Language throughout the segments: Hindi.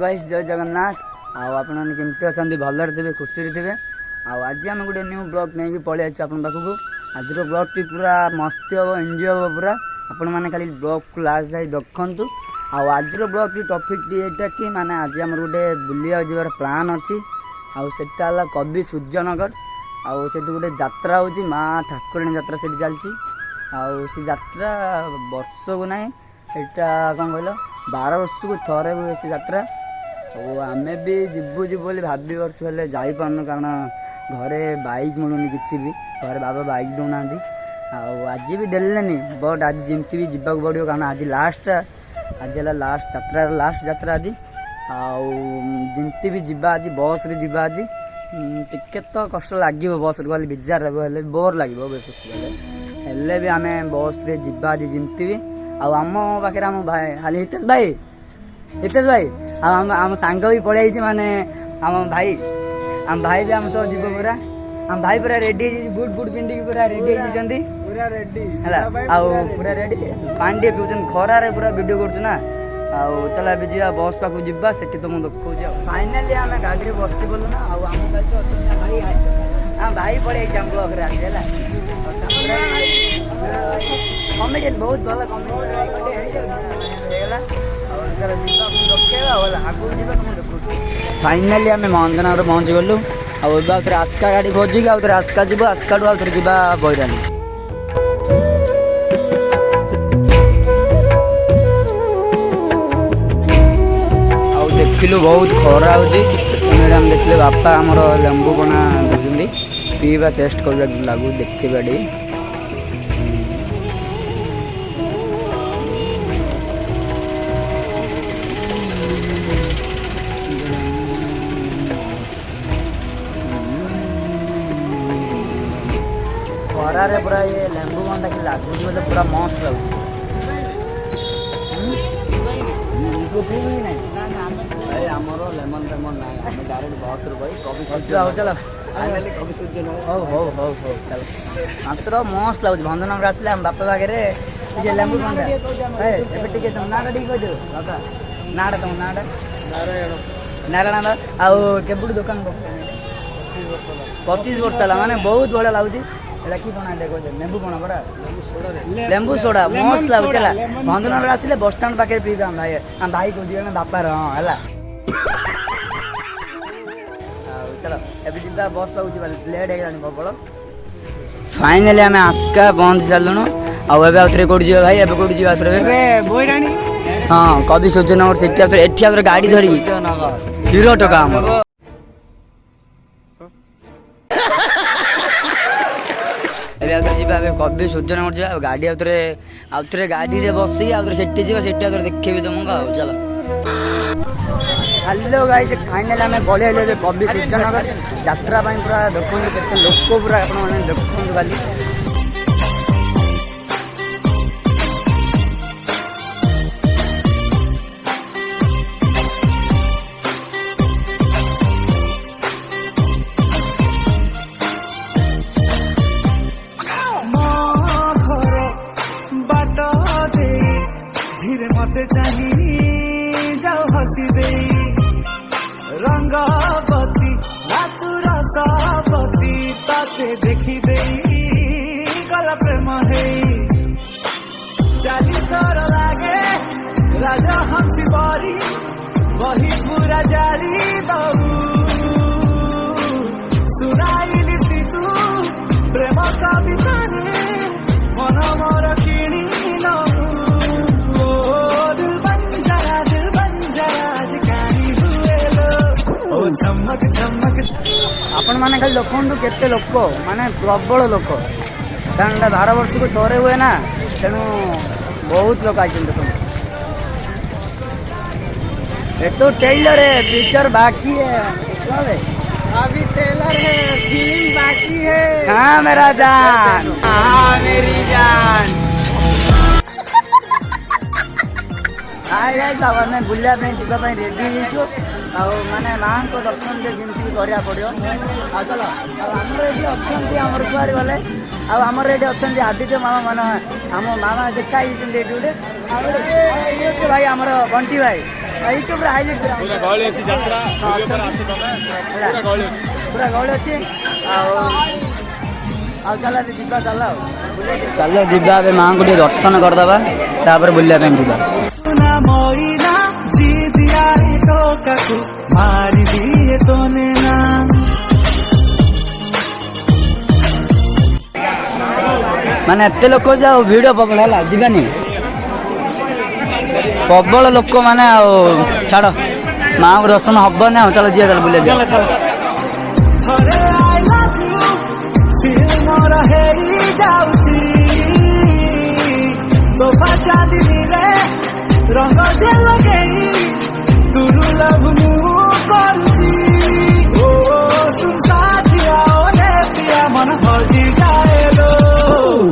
गाइस जय जगन्नाथ आपने केमती अच्छा भलरे थे खुशी थे आज आम गोटे न्यू ब्लॉग नहीं पलि आस पाखक आज ब्लॉग टी पूरा मस्ती हम एंजॉय हम पूरा आपण मैंने खाली ब्लॉग को लास्ट जाए देखु आज ब्लॉग टी टॉपिक टी कि माने आज आम गोटे बुलिया जबार प्लान अच्छी आटा कवि सूर्यनगर आठ गोटे जात्रा हो माँ ठाकुराणी जात्रा से चलती से जात्रा वर्ष को ना यहाँ कौन कहल 12 वर्ष को थरे हुए से जात्रा आम भी जीवु जीव बोली भाभी पड़े जापारन कारण घरे बाइक मिलूनी कि भी घर बाबा बाइक दौना आज भी देलेनी बट आज जमती भी जावाक पड़ो कारण आज लास्ट आज है लास्ट जात्रा लास्ट जात्रा आज आमती भी जीवा आज बस रे जीवा आज टिके तो कष्ट लगे बस रे बेजार हे बोर लगे भी आम बस रे जीवा आज जमती भी आम पाखे आम भाई खाली हितेश भाई आम सांग भी पड़े माने आम भाई भी आम सब जीव पूरा आम भाई पूरा रेडी बुट बुट पिंधिक पूरा रेडी है पूरा रेडी पानी टे पीछे खरारे पूरा वीडियो करना चल ए जा बस पाक जा से तो मुझे देखा फाइनाली आम गाड़ी बस बोलू ना भाई भाई पड़े आम ब्लॉक कमेडी बहुत भल कमेडी फाइनाली आम मंदनगर पहुँची गलु आउे आस्का गाड़ी खोजिक आउे आस्का जीव आस्का आउे जा बैरानी देखिलु बहुत खरा होम देखिले बापा आमर लेंबू पना दौरान पीवा टेस्ट कर लगू देखा टी खरारे पूरा ये लेंबू बंदा कि लगुच बोले पूरा मस्त लगुच आमर लेमन लेमन ना डायरेक्ट बस चल चल मात्र मस्त लगुच भंजनगर आसले आम बापा पाखे लेंबू बंदा टे तुम नाटा टी कह बापा नाटा तुम नाटा नारायण आबू दुकान 25 वर्ष है माने बहुत बढ़िया लगुच कि कौन देखो लेंबू कौन पड़ा लेंबू सोडा मस्त लगुच भंजनगर आसले बस स्टाण पाखे पीबा आम भाई को दिए बापार हाँ है चलो एबे जीवा बस पाक लेट है प्रबल फाइनाली आम आस्का पहुँची सारूँ आउे कौट जी भाई एवं कौट जी हाँ कवि सूर्यनगर से गाड़ी धरी हीरो टका कवि सूर्यनगर जा गाड़ी आउे गाड़ी रे बसी आउे से देखे तुमको चलो हेलो गाइस फाइनल आम पलि कवि सूर्यनगर यात्रा पूरा देखो के लोक पूरा देखो खाली जाओ हसी दे रंगवती नातुरा सावती ताते देखी दे गला प्रेम है चाली तोर लागे राजा हंसी बारी वही पूरा जारी दऊ सुनाइली सी तू प्रेम कविता मन मोर किणी नऊ आपण मैंने खाली देखु केते लोक माने प्रबल लोक कारण 12 वर्ष को थोड़े हुए ना तेणु बहुत लोग आई देखो तो टेलर है पिक्चर बाकी है अभी टेलर है फिल्म बाकी है हाँ मेरा जान हाँ मेरी जान हाय गाइस आम बुलिया जावाई रेडी माने माँ को दर्शन जमी भी करा पड़ो चलो आमर ये अच्छा आमर कुआड़े गले आमर ये अच्छा आदित्य मामा मान आम मामा देखा गोटे भाई आमर बंटी भाई ଏଇଠି ପୁରା ହାଇଲାଇଟ୍ ପୁରା ଗହଳି ଅଛି ଯାତ୍ରା ପୁରା ଗହଳି ଅଛି। ପୁରା ଗହଳି ଅଛି। ଆଉ ଚାଲ ଯିବା ଚାଲ ଯିବା ଏବେ ମାଆଙ୍କୁ ଟିକେ ଦର୍ଶନ କରିଦେବା ତାପରେ ବୁଲିବା ପାଇଁ ଯିବା। ମାନେ ଏତେ ଲୋକ ଯେ ଆଉ ଭିଡ଼ ପ୍ରବଳ ହେଲା ଯିବାନି ପ୍ରବଳ ଲୋକ ମାନେ ଆଉ ଛାଡ଼ ମାଆଙ୍କୁ ଦର୍ଶନ ହବନି ଆଉ ଚାଲ ଯିବା ଚାଲ ବୁଲିବା ଯିବା। ରଙ୍ଗ ଯେ ଲଗେଇ ତୁରୁ ଲଭ ମୁଁ କରୁଛି ଓ ତୁମ ସାଥିଆ ଓଲେ ପିଆ ମନ ହଜି ଯାଏଲୋ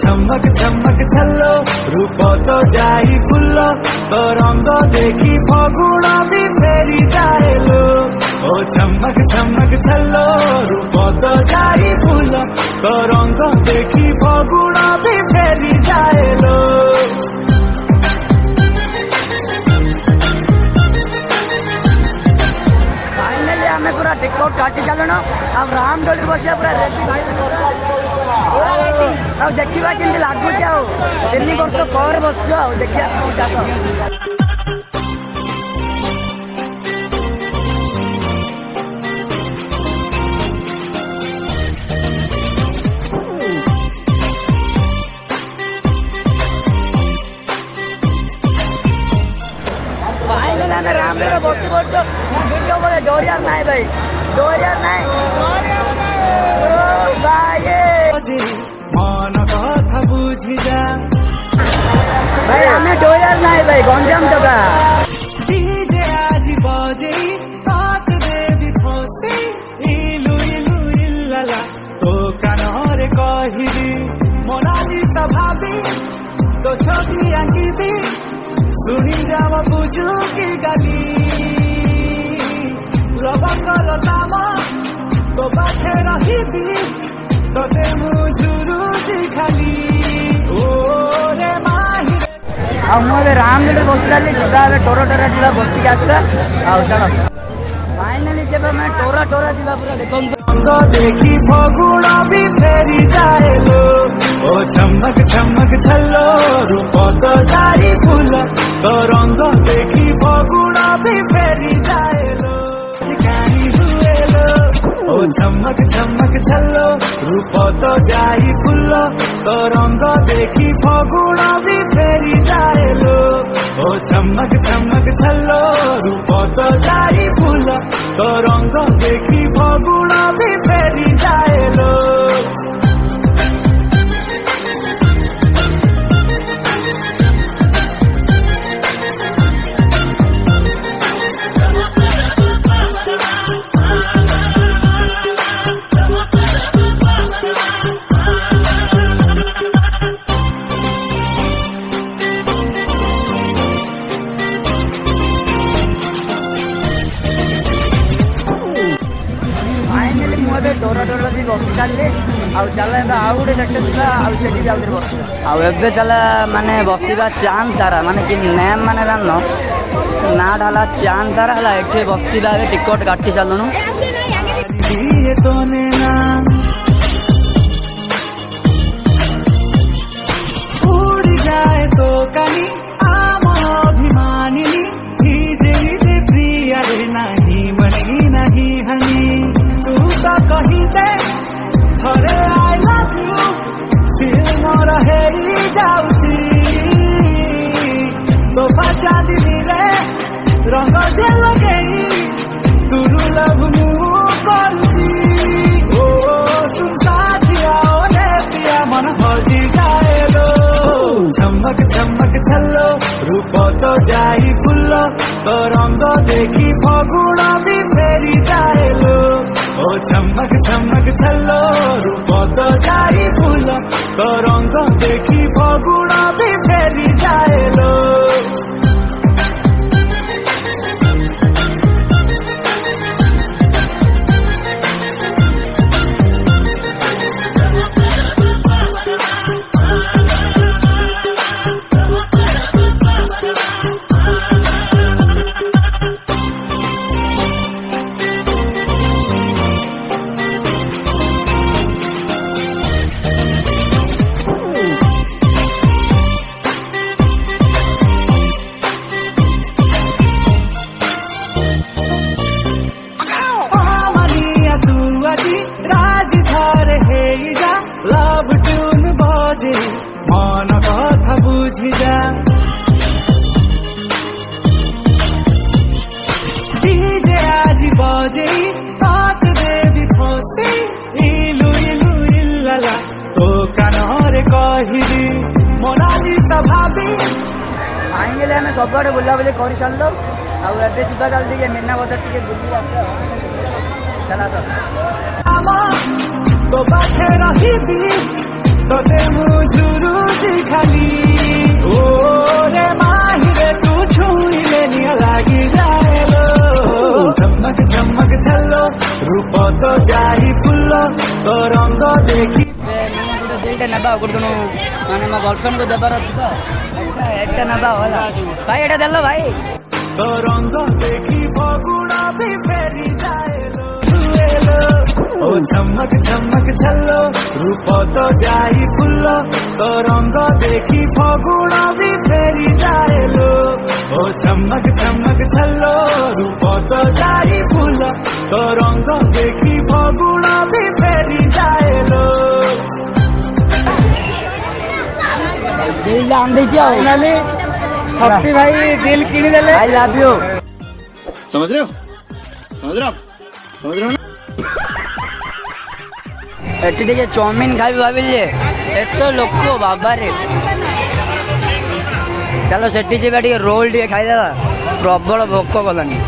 ଝମକ ଝମକ ଛଲ୍ଲୋ ରୂପ ତ ଯାଇ ଫୁଲ ତ ରଙ୍ଗ ଦେଖି ଫଗୁଣ ବି ଫେରି ଯାଏଲୋ ଓ ଝମକ ଝମକ ଛଲ୍ଲୋ ରୂପ ତ ଯାଇ ଫୁଲ ତ ରଙ୍ଗ ଦେଖି ଫଗୁଣ ବି ଫେରି ଯାଏଲୋ। ଆମେ ପୁରା ଟିକଟ କାଟି ସାରିଲୁଣି ଆଉ ରାମଦୋଳି ବସିବା ପୁରା ରେଡି ଭାଇ ଆଉ ଦେଖିବା କେମିତି ଲାଗୁଛି ଆଉ 3 ବର୍ଷ ପରେ ବସୁଛୁ ଆଉ ଦେଖିବା ଚାଷ। ଆମେ ରାମଦୋଳି ବସି ପଡୁଛୁ ଭିଡିଓ ବୋଲେ ଡରିଆର ନାହିଁ ଭାଇ ଡରିଆର ନାହିଁ ମନ କଥା ବୁଝିଯା ଭାଇ ଆମେ ଡରିଆର ନାହିଁ ଭାଇ ଗଞ୍ଜାମ ଦେବା ଡିଜେ ଆଜି ବଜେଇ ତତେ ଦେବି ଫସେଇ ଇଲୁ ଇଲୁ ଇଲ୍ଲାଲା ତୋ କାନରେ କହିବି ମୋନାଲିସା ଭାବି ତୋ ଛବି ଆଙ୍କିବି ଶୁଣି ଯାମ ବୁଝୁ କି ଗାଲି ଲବଙ୍କର ଦାମ ତୋ ପାଖେ ରହିବି ତତେ ମୁଁ ଝୁରୁଛି ଖାଲି ଓ ରେ ମାହି। ଆଉ ମୁଁ ଏବେ ରାମଦୋଳି ବସିଲାଲି ଯିବା ଏବେ ଟୋରା ଯିବା ବସିକି ଆସିବା ଆଉ ଚାଲ ଫାଇନାଲି ଯିବା ଆମେ ଟୋରା ଯିବା ପୁରା ଦେଖନ୍ତୁ देखी फगुण भी फेरी जाएलो ओ झमक झमक छल्लो रूप तो जारी फूल तो रंग देखी फगुण भी फेरी जाएलो कानी हुएलो ओ झमक झमक छल्लो रूप तो जारी फूल तो रंग देखी फगुण भी फेरी जाएलो ओ झमक झमक छल्लो रूप तो जारी फूल तो रंग देखी फगुण भी फेरी जाएलो। ଡୋରା ବି ବସି ଚାଲିଲେ ଆଉ ଚାଲ ଏବେ ଆଉ ଗୋଟେ ସେକ୍ଟର ଯିବା ଆଉ ସେଠି ବି ଆଉଥରେ ବସିବା ଆଉ ଏବେ ଚାଲ ମାନେ ବସିବା ଚାନ୍ଦ ତାରା ମାନେ କି ନେମ୍ ମାନେ ଜାଣିନ ନାଁଟା ହେଲା ଚାନ୍ଦ ତାରା ହେଲା ଏଠି ବସିବା ଏବେ ଟିକଟ କାଟି ସାରିଲୁଣୁ उड़ी जाए तो कहीं आम अभिमानिनी हिजे हिजे प्रिय नहीं मनी नहीं हनी तू तो कही दे थोड़े आई लव यू फिर मोर हेरी जाऊची तो बचा दिली रे रंग जे लगेई तुरु लव मु करूची ओ तुम साथिया ओले पिया मन हजी जाएलो झमक झमक छल्लो रूप तो जाई फुल तो रंग देखी फगुण भी फेरी जाएलो ओ झमक झमक छल्लो रूप तो जाई फुल तो रंग देखी फगुण भी फेरी जाएलो। बुझिजा डीजे आज बजे तात देवी फसे इलु इलु इल्लाला तो कानरे कहिली मोनालिसा भाभी आएंगे आम सब आड़े बुलाबुली कर सारे आबे जा जल्दी मीना बजार टे बुली चला तो पाखे रही तोते मुझुरुची खाली ओ रे माहिरे तू छुईले निया लागी जाए लो चमक चमक छल्लो रूप तो जाई फुल्लो तो रंग देखी दिलटे नबा गोटे माने मो गर्लफ्रेंड को देवार अच्छी तो एटा नबा होला भाई एटा देलो भाई तो रंग देखी फगुड़ा भी फेरी जाए लो ओ चमक चमक छल्लो रूप तो जाई फुल्लो तो रंग देखी फगुड़ा भी फेरी जाए लो ओ चमक चमक छल्लो रूप तो जाई फुल्लो तो रंग देखी फगुड़ा भी फेरी जाए लो दिल आन दीजिए फाइनली शक्ति भाई दिल किनी देले आई लव यू समझ रहे हो ना एटी टे चाउमिन खाई भाविल एत लोक बाबा रे चलो सेठी जी टे रोल टे खाईदेवा प्रबल भोक कलानी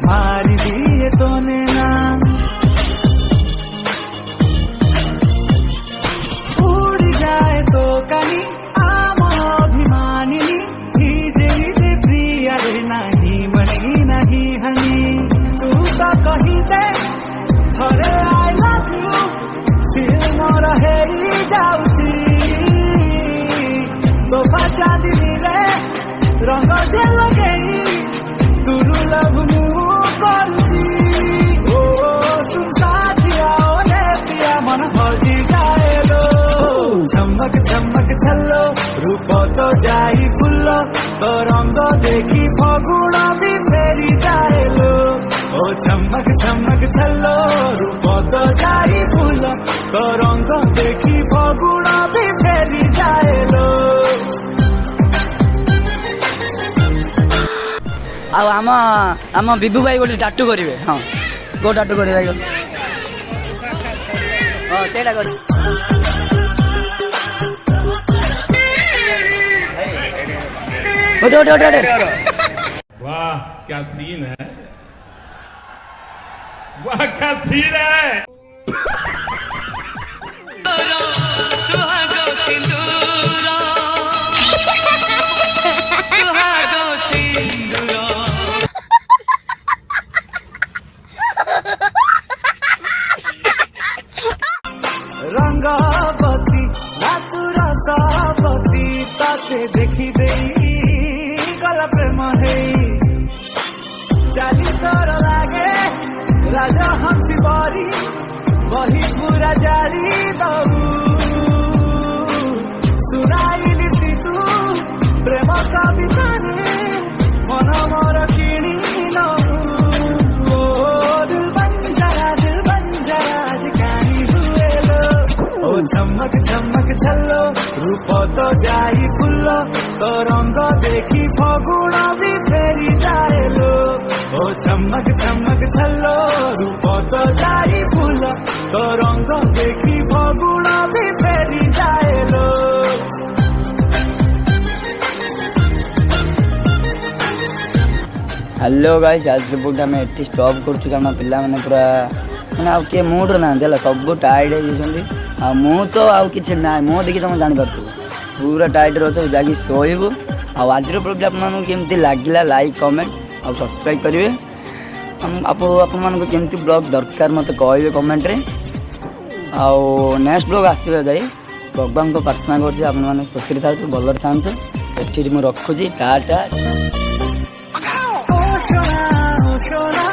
मारी दिए तोने ना उड़ जाए तो कहीं आम अभिमानी धीजे धीजे प्रिया रे नहीं मनी नहीं हनी तू तो कही दे थोड़े आई लव यू दिल मोर हेरी जाउची तो चांदी रे रंग जे लगेई तुरु लव मु करुची ओ तुम साथिया ओले पिया मन भजी जाए लो चमक चमक छल्लो रूप तो जाई फुल्लो तो रंग देखी फगुड़ा भी फेरी जाए लो ओ चमक चमक छल्लो रूप तो जाई फुल्लो तो रंग देखी फगुड़ा भी फेरी जाए लो आम विभू भाई गोटे टाटू करेंगे हाँ गो टाटू कर भाई हाँ से वाह क्या सीन है वाह क्या सीन है रंगावती नातुरा सावती ताते देखी देई गला प्रेम हेई चाली तोर लागे राजा हंसी बारी वही पूरा जारी दऊ सुनाइली सी तू प्रेम कविता रे मन मोर किणी नऊ ओ दिल बन जरा आज कहानी हुए लो ओ चमक चमक छल्लो रूप तो जाई फुल्लो तो रंग देखी फगुड़ा भी फेरी जाए लो ओ चमक चमक छल्लो रूप तो जाई फुल्लो तो रंग देखी फगुड़ा भी फेरी जाए लो हेलो गाइस आज रिपोर्ट आम एटी स्टॉप करुँ कारण पिला मैंने पूरा मैंने आउ किए मुड्रे ना सब टायर्ड हो मु तो आउ कि ना मो देखी तुम जापर पूरा टायर्ड अच्छे जाकि शोबू आज प्रोग्राम आपको लगे लाइक कमेंट और सब्सक्राइब करेंगे आपको ब्लॉग दरकार मत कहे कमेंट रे आउ नेक्स्ट ब्लॉग आसवा जाए भगवान को प्रार्थना कर खुशी था भलर था मुझे रखुची टाटा सोना